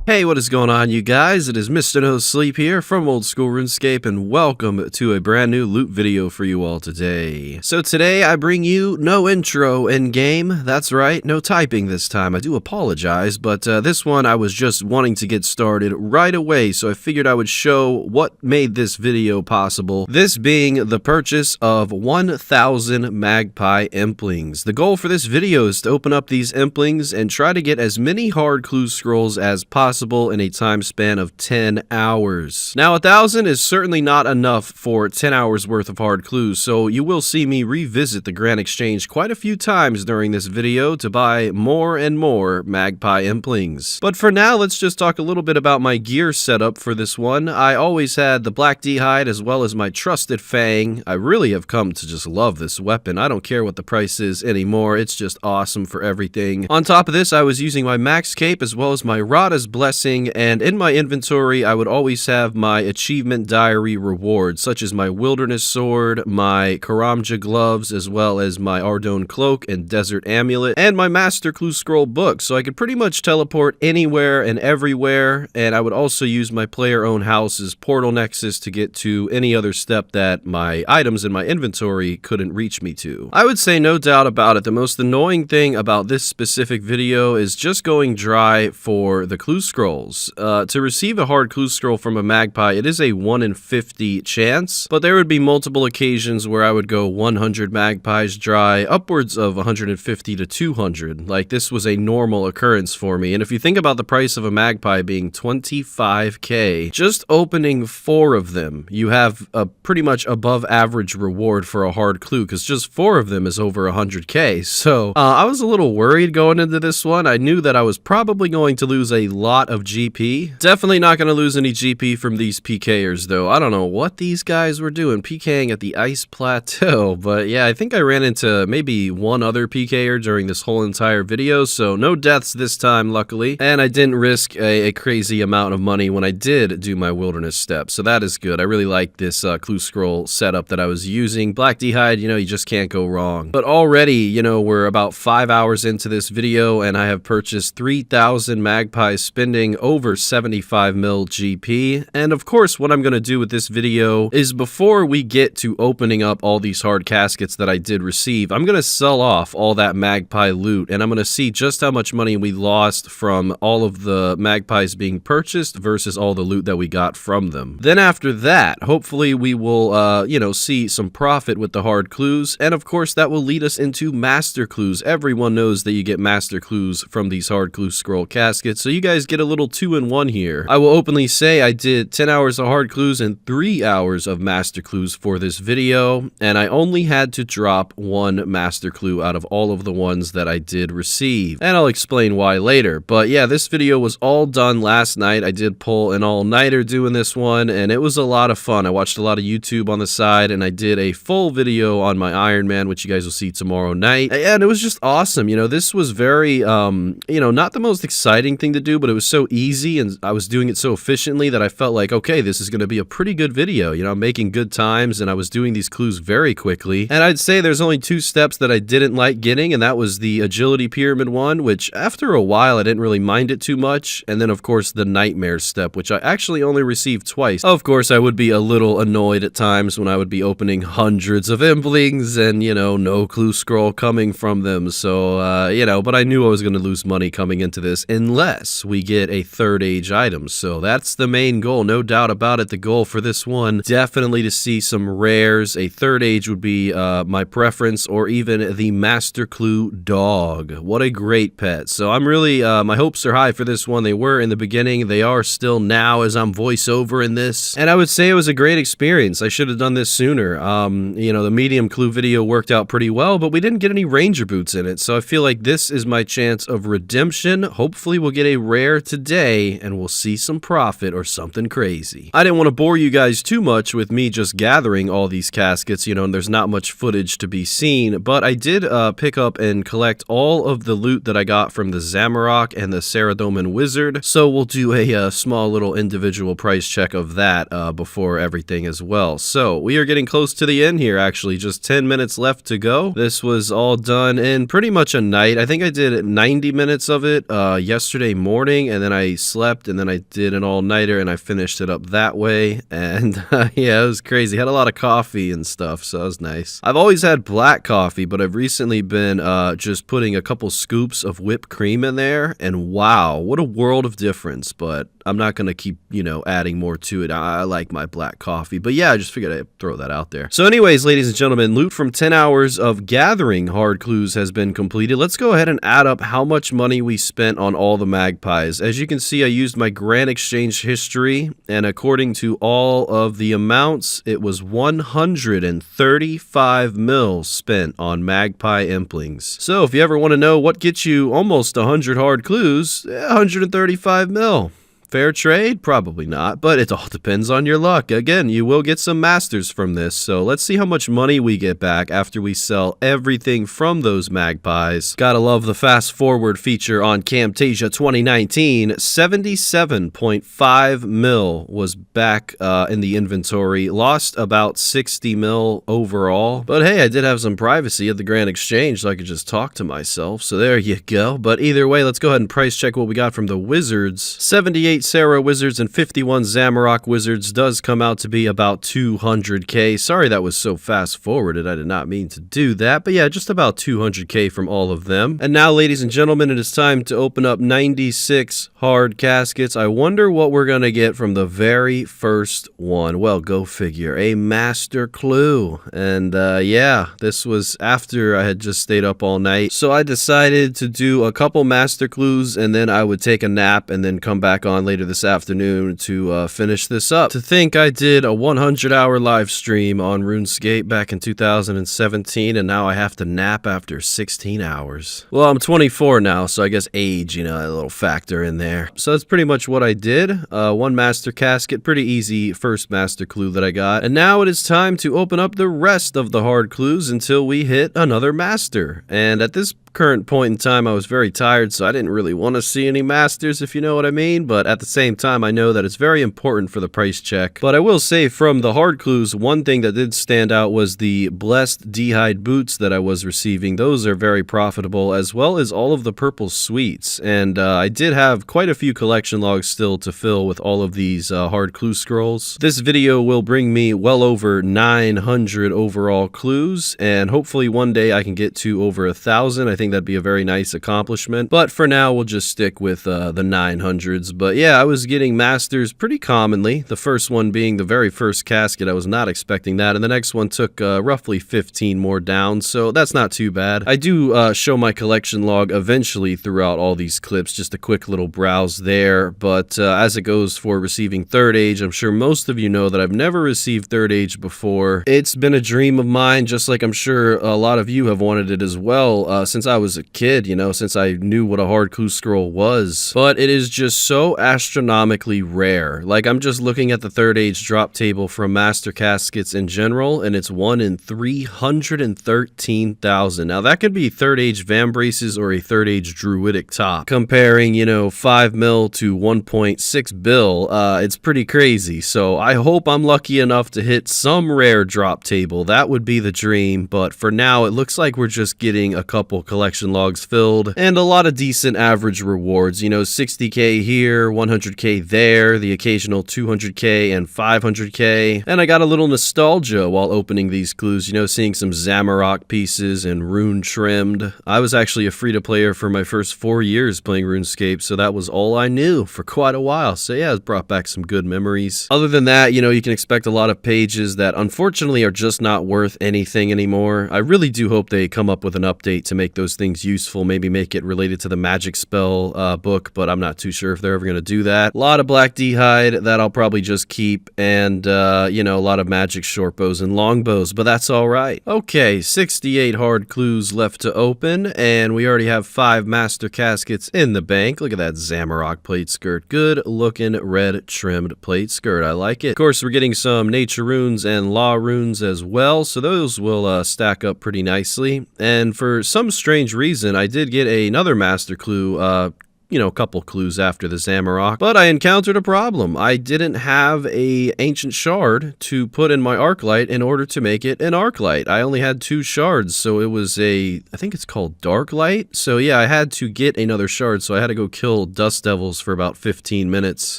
Hey, what is going on, you guys? It is Mr. No Sleep here from Old School RuneScape, and welcome to a brand new loot video for you all today. So today I bring you no intro in game. That's right, no typing this time. I do apologize, but this one I was just wanting to get started right away, so I figured I would show what made this video possible. This being the purchase of 1,000 Magpie Implings. The goal for this video is to open up these Implings and try to get as many hard clue scrolls as possible in a time span of 10 hours. Now 1,000 is certainly not enough for 10 hours worth of hard clues, so you will see me revisit the Grand Exchange quite a few times during this video to buy more and more Magpie Implings. But for now, let's just talk a little bit about my gear setup for this one. I always had the Black D-Hide as well as my trusted Fang. I really have come to just love this weapon. I don't care what the price is anymore, it's just awesome for everything. On top of this, I was using my Max Cape as well as my Rada's Blessing, and in my inventory I would always have my achievement diary rewards, such as my Wilderness Sword, my Karamja gloves, as well as my Ardone Cloak and Desert Amulet, and my Master Clue Scroll book, so I could pretty much teleport anywhere and everywhere. And I would also use my player-owned house's Portal Nexus to get to any other step that my items in my inventory couldn't reach me to. I would say, no doubt about it, the most annoying thing about this specific video is just going dry for the clue scrolls. To receive a hard clue scroll from a Magpie, it is a 1 in 50 chance, but there would be multiple occasions where I would go 100 Magpies dry, upwards of 150 to 200. Like, this was a normal occurrence for me. And if you think about the price of a Magpie being 25k, just opening 4 of them, you have a pretty much above average reward for a hard clue, because just 4 of them is over 100k. So I was a little worried going into this one. I knew that I was probably going to lose a lot of GP. Definitely not going to lose any GP from these PKers though. I don't know what these guys were doing PKing at the Ice Plateau, but yeah, I think I ran into maybe one other PKer during this whole entire video, so no deaths this time, luckily, and I didn't risk a crazy amount of money when I did do my wilderness step, so that is good. I really like this clue scroll setup that I was using. Black D-Hide, you know, you just can't go wrong. But already, you know, we're about 5 hours into this video and I have purchased 3,000 Magpies, spending over 75 mil GP. And of course, what I'm going to do with this video is, before we get to opening up all these hard caskets that I did receive, I'm going to sell off all that Magpie loot, and I'm going to see just how much money we lost from all of the Magpies being purchased versus all the loot that we got from them. Then after that, hopefully we will, you know, see some profit with the hard clues, and of course that will lead us into master clues. Everyone knows that you get master clues from these hard clue scroll caskets, so you guys get a little 2-in-1 here. I will openly say I did 10 hours of hard clues and 3 hours of master clues for this video, and I only had to drop 1 master clue out of all of the ones that I did receive, and I'll explain why later. But yeah, this video was all done last night. I did pull an all-nighter doing this one, and it was a lot of fun. I watched a lot of YouTube on the side, and I did a full video on my Iron Man, which you guys will see tomorrow night, and it was just awesome. You know, this was very, you know, not the most exciting thing to do, but it was so easy and I was doing it so efficiently that I felt like, okay, this is going to be a pretty good video. You know, I'm making good times and I was doing these clues very quickly. And I'd say there's only 2 steps that I didn't like getting, and that was the agility pyramid one, which after a while I didn't really mind it too much, and then of course the nightmare step, which I actually only received twice. Of course, I would be a little annoyed at times when I would be opening hundreds of Implings and, you know, no clue scroll coming from them. So, you know, but I knew I was going to lose money coming into this unless we get a third age item. So that's the main goal, no doubt about it. The goal for this one, definitely to see some rares. A third age would be my preference, or even the Master Clue dog. What a great pet. So I'm really, my hopes are high for this one. They were in the beginning, they are still now as I'm voiceover in this, and I would say it was a great experience. I should have done this sooner. You know, the medium clue video worked out pretty well, but we didn't get any ranger boots in it, so I feel like this is my chance of redemption. Hopefully we'll get a rare today and we'll see some profit or something crazy. I didn't want to bore you guys too much with me just gathering all these caskets, you know, and there's not much footage to be seen, but I did pick up and collect all of the loot that I got from the Zamorak and the Saradomin Wizard, so we'll do a small little individual price check of that before everything as well. So we are getting close to the end here, actually, just 10 minutes left to go. This was all done in pretty much a night. I think I did 90 minutes of it yesterday morning, and then I slept, and then I did an all-nighter, and I finished it up that way. And yeah, it was crazy. Had a lot of coffee and stuff, so it was nice. I've always had black coffee, but I've recently been just putting a couple scoops of whipped cream in there, and wow, what a world of difference. But I'm not going to keep, adding more to it. I like my black coffee. But yeah, I just figured I'd throw that out there. So anyways, ladies and gentlemen, loot from 10 hours of gathering hard clues has been completed. Let's go ahead and add up how much money we spent on all the magpies. As you can see, I used my Grand Exchange history, and according to all of the amounts, it was 135 mil spent on magpie implings. So if you ever want to know what gets you almost 100 hard clues, 135 mil. Fair trade? Probably not, but it all depends on your luck. Again, you will get some masters from this, so let's see how much money we get back after we sell everything from those magpies. Gotta love the fast forward feature on Camtasia 2019. 77.5 mil was back in the inventory. Lost about 60 mil overall, but hey, I did have some privacy at the Grand Exchange, so I could just talk to myself, so there you go. But either way, let's go ahead and price check what we got from the Wizards. 78 Sarah Wizards and 51 Zamorak Wizards does come out to be about 200k. Sorry that was so fast forwarded. I did not mean to do that, but yeah, just about 200k from all of them. And now, ladies and gentlemen, it is time to open up 96 hard caskets. I wonder what we're gonna get from the very first one. Well, go figure. A master clue. And yeah, this was after I had just stayed up all night, so I decided to do a couple master clues, and then I would take a nap and then come back on later this afternoon to finish this up. To think I did a 100-hour live stream on RuneScape back in 2017, and now I have to nap after 16 hours. Well, I'm 24 now, so I guess age, a little factor in there. So that's pretty much what I did. One master casket, pretty easy first master clue that I got. And now it is time to open up the rest of the hard clues until we hit another master. And at this current point in time, I was very tired, so I didn't really want to see any masters, if you know what I mean, but at the same time, I know that it's very important for the price check. But I will say, from the hard clues, one thing that did stand out was the blessed D-hide boots that I was receiving. Those are very profitable, as well as all of the purple sweets, and I did have quite a few collection logs still to fill with all of these hard clue scrolls. This video will bring me well over 900 overall clues, and hopefully one day I can get to over 1,000. I think that'd be a very nice accomplishment, but for now we'll just stick with the 900s. But yeah, I was getting masters pretty commonly, the first one being the very first casket. I was not expecting that, and the next one took roughly 15 more down, so that's not too bad. I do show my collection log eventually throughout all these clips, just a quick little browse there. But as it goes for receiving third age, I'm sure most of you know that I've never received third age before. It's been a dream of mine, just like I'm sure a lot of you have wanted it as well, since I was a kid, since I knew what a hard clue scroll was. But it is just so astronomically rare. Like, I'm just looking at the third age drop table from master caskets in general, and it's 1 in 313,000. Now that could be third age Vambraces or a third age druidic top. Comparing, 5 mil to 1.6 bill, it's pretty crazy. So I hope I'm lucky enough to hit some rare drop table. That would be the dream. But for now, it looks like we're just getting a couple collection logs filled and a lot of decent average rewards. 60k here, 100k there, the occasional 200k and 500k. And I got a little nostalgia while opening these clues, seeing some Zamorak pieces and rune trimmed. I was actually a free-to-player for my first 4 years playing RuneScape, so that was all I knew for quite a while. So yeah, it brought back some good memories. Other than that, you can expect a lot of pages that unfortunately are just not worth anything anymore. I really do hope they come up with an update to make those things useful, maybe make it related to the magic spell book, but I'm not too sure if they're ever going to do that. A lot of black D-hide that I'll probably just keep, and a lot of magic short bows and long bows, but that's all right. Okay, 68 hard clues left to open, and we already have 5 master caskets in the bank. Look at that Zamorak plate skirt. Good looking red trimmed plate skirt. I like it. Of course, we're getting some nature runes and law runes as well, so those will stack up pretty nicely. And for some strange reason, I did get another master clue you know, a couple clues after the Zamorak, but I encountered a problem. I didn't have a ancient shard to put in my arc light in order to make it an arc light. I only had 2 shards, so it was I think it's called dark light. So yeah, I had to get another shard, so I had to go kill dust devils for about 15 minutes.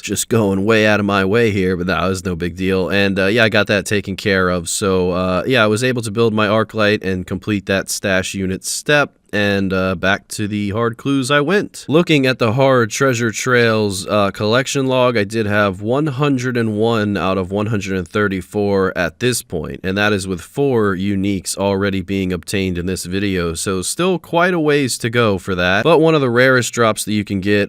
Just going way out of my way here, but that was no big deal. And yeah, I got that taken care of. So yeah, I was able to build my arc light and complete that stash unit step. And back to the hard clues I went. Looking at the hard treasure trails collection log, I did have 101 out of 134 at this point, and that is with 4 uniques already being obtained in this video, so still quite a ways to go for that. But one of the rarest drops that you can get,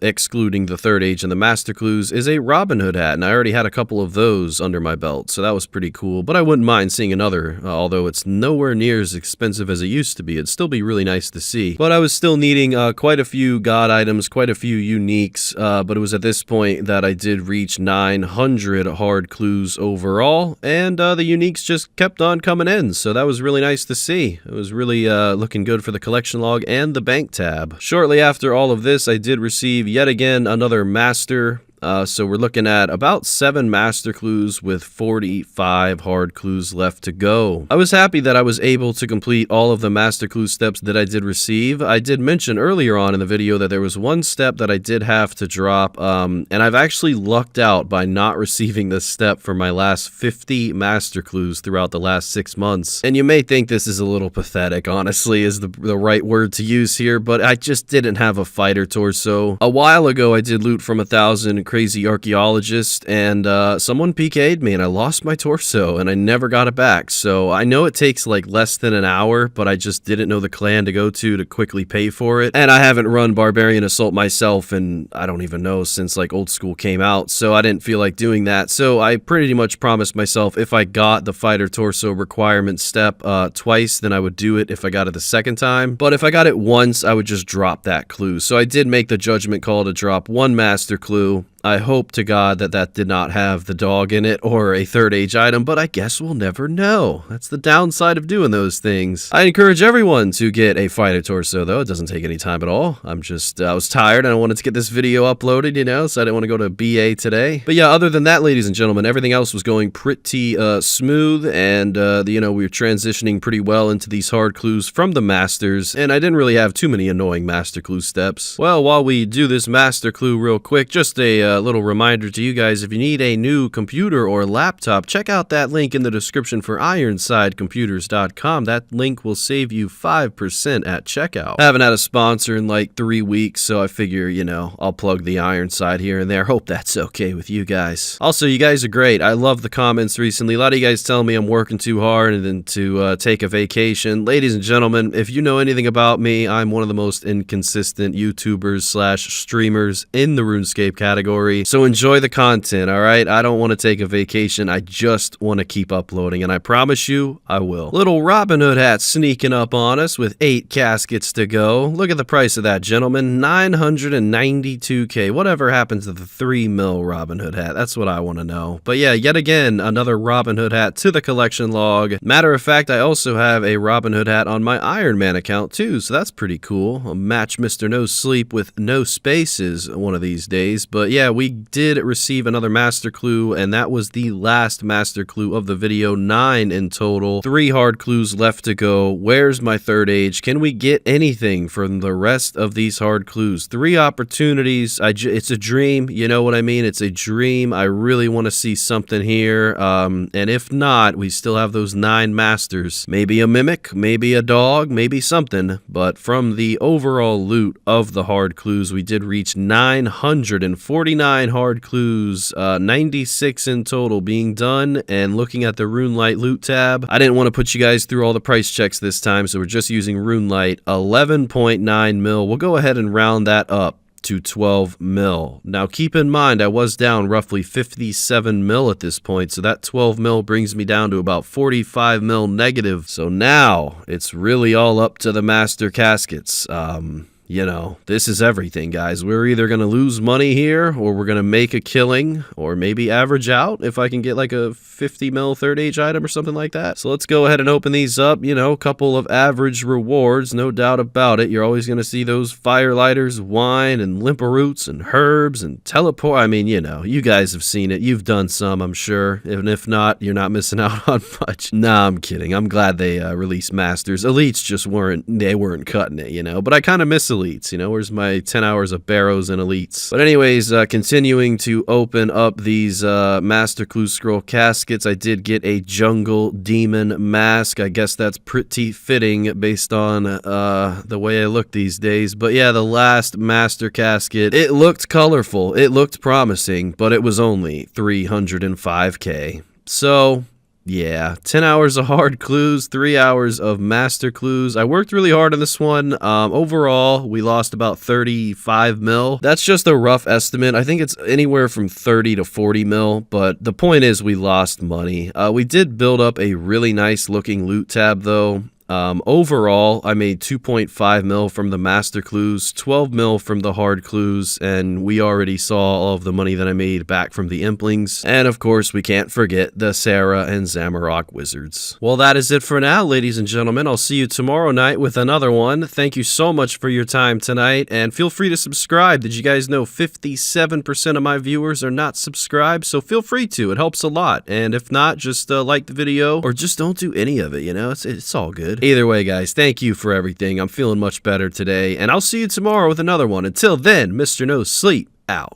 excluding the third age and the master clues, is a Robin Hood hat, and I already had a couple of those under my belt, so that was pretty cool. But I wouldn't mind seeing another, although it's nowhere near as expensive as it used to be. It'd still be really nice to see. But I was still needing quite a few god items, quite a few uniques, but it was at this point that I did reach 900 hard clues overall, and the uniques just kept on coming in, so that was really nice to see. It was really looking good for the collection log and the bank tab. Shortly after all of this, I did receive yet again another master. So we're looking at about 7 master clues with 45 hard clues left to go. I was happy that I was able to complete all of the master clue steps that I did receive. I did mention earlier on in the video that there was one step that I did have to drop, and I've actually lucked out by not receiving this step for my last 50 master clues throughout the last 6 months. And you may think this is a little pathetic, honestly, is the right word to use here, but I just didn't have a fighter torso. A while ago, I did loot from 1,000 crazy archaeologist, and someone PK'd me and I lost my torso and I never got it back. So I know it takes like less than an hour, but I just didn't know the clan to go to quickly pay for it. And I haven't run Barbarian Assault myself, and I don't even know since like Old School came out, so I didn't feel like doing that. So I pretty much promised myself if I got the fighter torso requirement step twice, then I would do it if I got it the second time. But if I got it once, I would just drop that clue. So I did make the judgment call to drop 1 master clue. I hope to God that that did not have the dog in it or a third age item, but I guess we'll never know. That's the downside of doing those things. I encourage everyone to get a fighter torso, though. It doesn't take any time at all. I was tired and I wanted to get this video uploaded, you know, so I didn't want to go to BA today. But yeah, other than that, ladies and gentlemen, everything else was going pretty smooth, and you know, we were transitioning pretty well into these hard clues from the masters, and I didn't really have too many annoying master clue steps. Well, while we do this master clue real quick, just a little reminder to you guys, if you need a new computer or laptop, check out that link in the description for IronsideComputers.com. That link will save you 5% at checkout. I haven't had a sponsor in like 3 weeks, so I figure, you know, I'll plug the Ironside here and there. Hope that's okay with you guys. Also, you guys are great. I love the comments recently. A lot of you guys tell me I'm working too hard and then to take a vacation. Ladies and gentlemen, if you know anything about me, I'm one of the most inconsistent YouTubers / streamers in the RuneScape category. So enjoy the content, all right? I don't want to take a vacation. I just want to keep uploading, and I promise you, I will. Little Robin Hood hat sneaking up on us with 8 caskets to go. Look at the price of that, gentlemen. 992K. Whatever happens to the 3 mil Robin Hood hat? That's what I want to know. But yeah, yet again, another Robin Hood hat to the collection log. Matter of fact, I also have a Robin Hood hat on my Iron Man account too, so that's pretty cool. I'll match Mr. No Sleep with no spaces one of these days. But yeah, we did receive another master clue, and that was the last master clue of the video. 9 in total. 3 hard clues left to go. Where's my third age? Can we get anything from the rest of these hard clues? 3 opportunities. It's a dream, you know what I mean? It's a dream. I really want to see something here, and if not, we still have those 9 masters. Maybe a mimic, maybe a dog, maybe something, but from the overall loot of the hard clues, we did reach 949 hard clues, 96 in total being done. And looking at the RuneLite loot tab, I didn't want to put you guys through all the price checks this time, so we're just using RuneLite. 11.9 mil. We'll go ahead and round that up to 12 mil. Now keep in mind, I was down roughly 57 mil at this point, so that 12 mil brings me down to about 45 mil negative. So now it's really all up to the master caskets. you know, this is everything, guys. We're either going to lose money here or we're going to make a killing or maybe average out if I can get like a 50 mil third age item or something like that. So let's go ahead and open these up. You know, a couple of average rewards, no doubt about it. You're always going to see those firelighters, wine, and limparoots, and herbs, and teleport. I mean, you know, you guys have seen it. You've done some, I'm sure. And if not, you're not missing out on much. Nah, I'm kidding. I'm glad they released Masters. Elites just weren't cutting it, you know. But I kind of miss Elites, you know. Where's my 10 hours of Barrows and Elites? But anyways, continuing to open up these Master Clue Scroll caskets, I did get a Jungle Demon mask. I guess that's pretty fitting based on the way I look these days. But yeah, the last Master casket, it looked colorful. It looked promising, but it was only 305k. So yeah, 10 hours of hard clues, 3 hours of master clues. I worked really hard on this one. Overall, we lost about 35 mil. That's just a rough estimate. I think it's anywhere from 30 to 40 mil, but the point is we lost money. We did build up a really nice looking loot tab though. Overall, I made 2.5 mil from the master clues, 12 mil from the hard clues, and we already saw all of the money that I made back from the implings. And of course, we can't forget the Sarah and Zamorak wizards. Well, that is it for now, ladies and gentlemen. I'll see you tomorrow night with another one. Thank you so much for your time tonight, and feel free to subscribe. Did you guys know 57% of my viewers are not subscribed? So feel free to. It helps a lot. And if not, just like the video or just don't do any of it, you know? It's all good. Either way, guys, thank you for everything. I'm feeling much better today, and I'll see you tomorrow with another one. Until then, Mr. No Sleep out.